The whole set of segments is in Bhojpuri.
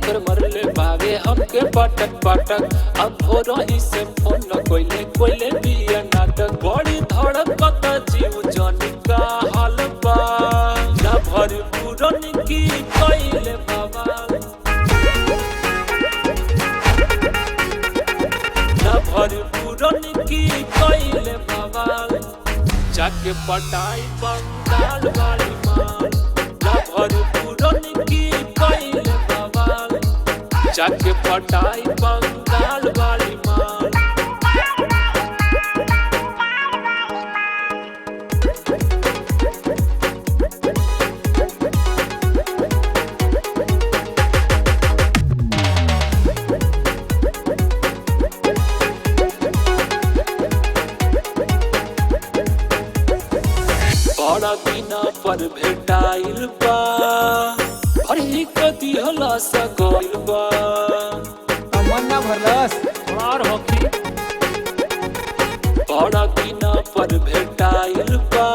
ओकर मरले भागे हमके पटक पटक। अब हो रही से फोन न कोइले बिया नाटक। बड़ी धड़कत जीव जानी का हाल बा। ना भर पूरन की कइले बवाल। ना भर पूरन की कइले बवाल। जाके पटाई बंगाल वाली माल। ना भर पूरन की कइले बवाल। जाके पटाई बंगाल वाली माल। बड़ा दिना पर भेटाइल बा। भरी कदी हला सा गइल बा। मन ना भरलस मार होखी। बड़ा दिना पर भेटाइल बा।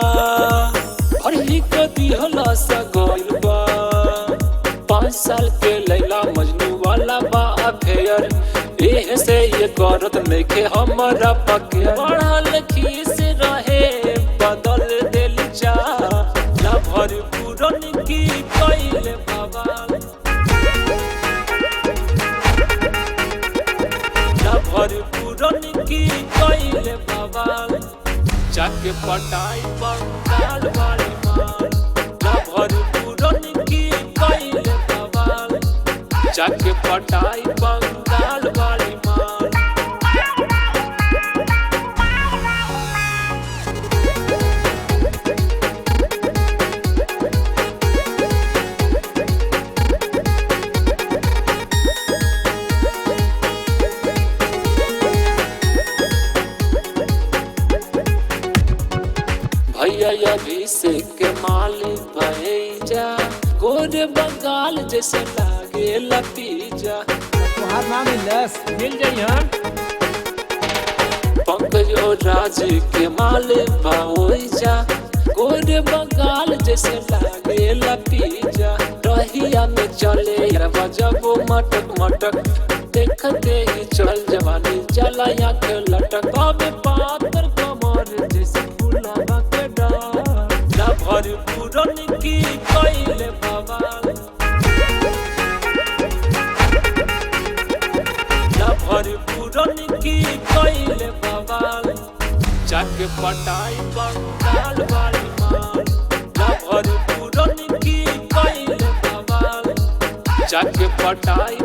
भरी कदी हला सा गइल बा। 5 साल के लैला मजनू वाला बा अफेयर। एह से ये करत नइखे हमरा पके। पढ़ल खीस रहे बदल दिल जा। ना भर पूरन की कइले बवाल। ना भर पूरन की कइले बवाल। जाके पटाई बंगाल वाली माल। ना भर पूरन की कइले बवाल। जाके पटाई बंगाल वाली माल। भैया अभिषेक के मालिक भैया। गोरे बंगाल जैसे लागे लपीजा। तुहार नाम मिलस मिल जाइहन। पंकज और राज के मालिक भैया। गोरे बंगाल जैसे लागे लपीजा। रहिया में चले जब मटक मटक। देखते ही चल जवानी जला आँख लटक। बाबे पातर कमर जैसे फूलवा के डाल। ना भर पूरन की कइले बवाल। ना भर पूरन की कइले बवाल। जाके पटाई बंगाल वाली माल। ना भर पूरन की कइले बवाल। जाके पटाई